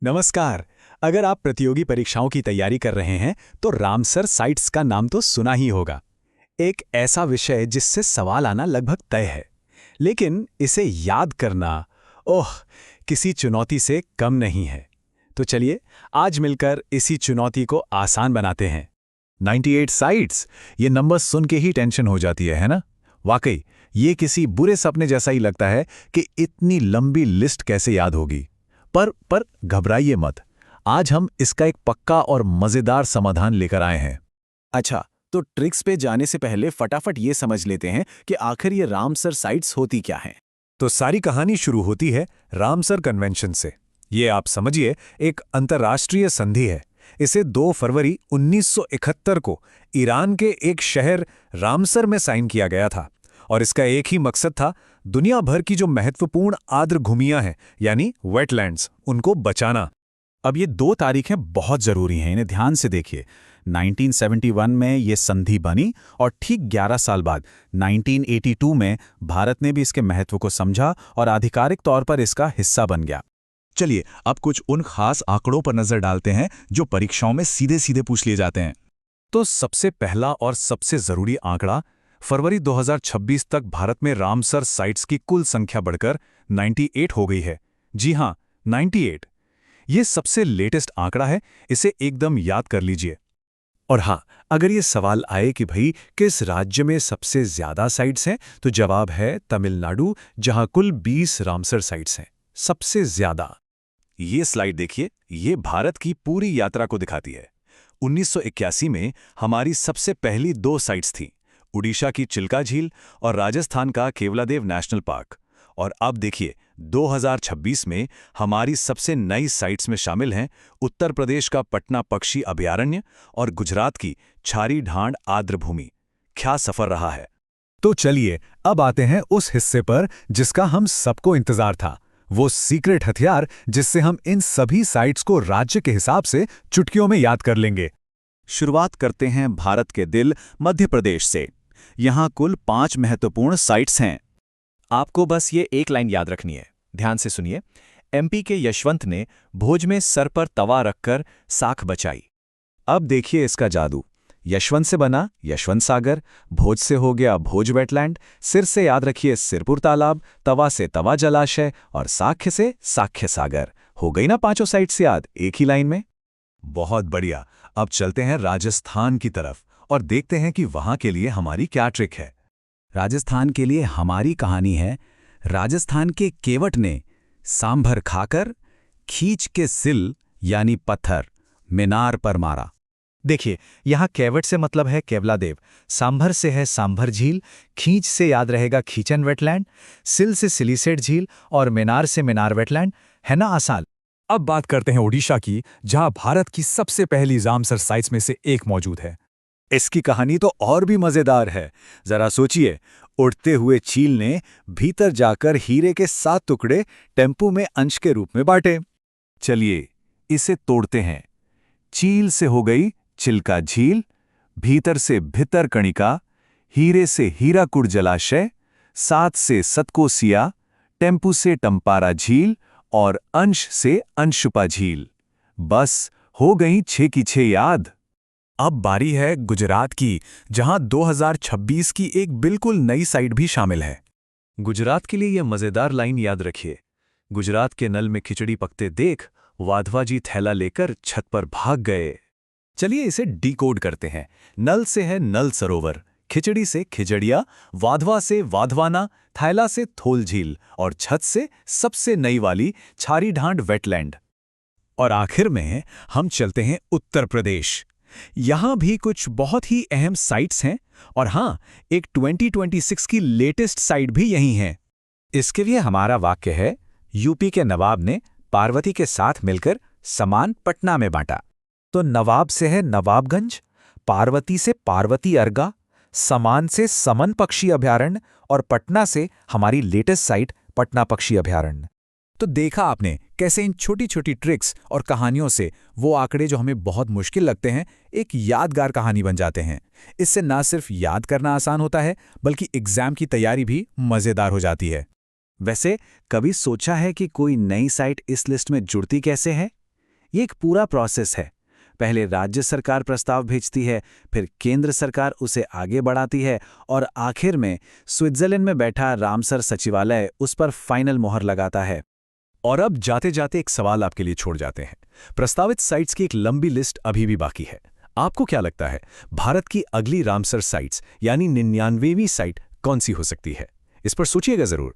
नमस्कार। अगर आप प्रतियोगी परीक्षाओं की तैयारी कर रहे हैं तो रामसर साइट्स का नाम तो सुना ही होगा। एक ऐसा विषय जिससे सवाल आना लगभग तय है, लेकिन इसे याद करना, ओह, किसी चुनौती से कम नहीं है। तो चलिए आज मिलकर इसी चुनौती को आसान बनाते हैं। 98 साइट्स, ये नंबर सुन के ही टेंशन हो जाती है ना? वाकई ये किसी बुरे सपने जैसा ही लगता है कि इतनी लंबी लिस्ट कैसे याद होगी। पर घबराइए मत, आज हम इसका एक पक्का और मजेदार समाधान लेकर आए हैं। अच्छा, तो ट्रिक्स पे जाने से पहले फटाफट ये समझ लेते हैं कि आखिर ये रामसर साइट्स होती क्या हैं। तो सारी कहानी शुरू होती है रामसर कन्वेंशन से। ये आप समझिए एक अंतर्राष्ट्रीय संधि है। इसे 2 फरवरी 1971 को ईरान के एक शहर रामसर में साइन किया गया था और इसका एक ही मकसद था, दुनिया भर की जो महत्वपूर्ण आर्द्र भूमियां हैं यानी वेटलैंड्स, उनको बचाना। अब ये 2 तारीखें बहुत ज़रूरी हैं, इन्हें ध्यान से देखिए। 1971 में ये संधि बनी और ठीक 11 साल बाद 1982 में भारत ने भी इसके महत्व को समझा और आधिकारिक तौर पर इसका हिस्सा बन गया। चलिए अब कुछ उन खास आंकड़ों पर नजर डालते हैं जो परीक्षाओं में सीधे सीधे पूछ लिए जाते हैं। तो सबसे पहला और सबसे जरूरी आंकड़ा, फरवरी 2026 तक भारत में रामसर साइट्स की कुल संख्या बढ़कर 98 हो गई है। जी हां, 98। ये सबसे लेटेस्ट आंकड़ा है, इसे एकदम याद कर लीजिए। और हाँ, अगर ये सवाल आए कि भाई किस राज्य में सबसे ज्यादा साइट्स हैं, तो जवाब है तमिलनाडु, जहां कुल 20 रामसर साइट्स हैं, सबसे ज्यादा। ये स्लाइड देखिए, ये भारत की पूरी यात्रा को दिखाती है। 1981 में हमारी सबसे पहली 2 साइट्स थीं, उड़ीसा की चिल्का झील और राजस्थान का केवलादेव नेशनल पार्क। और अब देखिए 2026 में हमारी सबसे नई साइट्स में शामिल हैं उत्तर प्रदेश का पटना पक्षी अभयारण्य और गुजरात की छारी ढांड आर्द्र भूमि। क्या सफर रहा है। तो चलिए अब आते हैं उस हिस्से पर जिसका हम सबको इंतजार था, वो सीक्रेट हथियार जिससे हम इन सभी साइट्स को राज्य के हिसाब से चुटकियों में याद कर लेंगे। शुरुआत करते हैं भारत के दिल मध्य प्रदेश से। यहां कुल 5 महत्वपूर्ण साइट्स हैं। आपको बस ये एक लाइन याद रखनी है, ध्यान से सुनिए। एमपी के यशवंत ने भोज में सर पर तवा रखकर साख बचाई। अब देखिए इसका जादू। यशवंत से बना यशवंत सागर, भोज से हो गया भोज वेटलैंड, सिर से याद रखिए सिरपुर तालाब, तवा से तवा जलाशय और साक्ष्य से साक्ष्य सागर। हो गई ना 5 साइट्स याद एक ही लाइन में। बहुत बढ़िया। अब चलते हैं राजस्थान की तरफ और देखते हैं कि वहां के लिए हमारी क्या ट्रिक है। राजस्थान के लिए हमारी कहानी है, राजस्थान के केवट ने सांभर खाकर खींच के सिल यानी पत्थर मीनार पर मारा। देखिए यहां केवट से मतलब है केवलादेव, सांभर से है सांभर झील, खींच से याद रहेगा खींचन वेटलैंड, सिल से सिलीसेट झील और मीनार से मीनार वेटलैंड। है ना आसान। अब बात करते हैं ओडिशा की, जहां भारत की सबसे पहली रामसर साइट्स में से एक मौजूद है। इसकी कहानी तो और भी मजेदार है। जरा सोचिए, उड़ते हुए चील ने भीतर जाकर हीरे के 7 टुकड़े टेम्पू में अंश के रूप में बांटे। चलिए इसे तोड़ते हैं। चील से हो गई चिल्का झील, भीतर से भितर कणिका, हीरे से हीराकुड जलाशय, 7 से सतकोसिया, टेम्पू से टम्पारा झील और अंश से अंशुपा झील। बस हो गई 6 की 6 याद। अब बारी है गुजरात की, जहां 2026 की एक बिल्कुल नई साइट भी शामिल है। गुजरात के लिए यह मजेदार लाइन याद रखिए। गुजरात के नल में खिचड़ी पकते देख वाधवा जी थैला लेकर छत पर भाग गए। चलिए इसे डिकोड करते हैं। नल से है नल सरोवर, खिचड़ी से खिचड़िया, वाधवा से वाधवाना, थैला से थोल झील और छत से सबसे नई वाली छारी ढांड वेटलैंड। और आखिर में हम चलते हैं उत्तर प्रदेश। यहां भी कुछ बहुत ही अहम साइट्स हैं और हां, एक 2026 की लेटेस्ट साइट भी यही है। इसके लिए हमारा वाक्य है, यूपी के नवाब ने पार्वती के साथ मिलकर सामान पटना में बांटा। तो नवाब से है नवाबगंज, पार्वती से पार्वती अर्गा, समान से समन पक्षी अभयारण्य और पटना से हमारी लेटेस्ट साइट पटना पक्षी अभयारण्य। तो देखा आपने कैसे इन छोटी छोटी ट्रिक्स और कहानियों से वो आंकड़े जो हमें बहुत मुश्किल लगते हैं एक यादगार कहानी बन जाते हैं। इससे ना सिर्फ याद करना आसान होता है बल्कि एग्जाम की तैयारी भी मजेदार हो जाती है। वैसे कभी सोचा है कि कोई नई साइट इस लिस्ट में जुड़ती कैसे है? ये एक पूरा प्रोसेस है। पहले राज्य सरकार प्रस्ताव भेजती है, फिर केंद्र सरकार उसे आगे बढ़ाती है और आखिर में स्विट्जरलैंड में बैठा रामसर सचिवालय उस पर फाइनल मोहर लगाता है। और अब जाते जाते एक सवाल आपके लिए छोड़ जाते हैं। प्रस्तावित साइट्स की एक लंबी लिस्ट अभी भी बाकी है। आपको क्या लगता है, भारत की अगली रामसर साइट्स यानी 99वीं साइट कौन सी हो सकती है? इस पर सोचिएगा जरूर।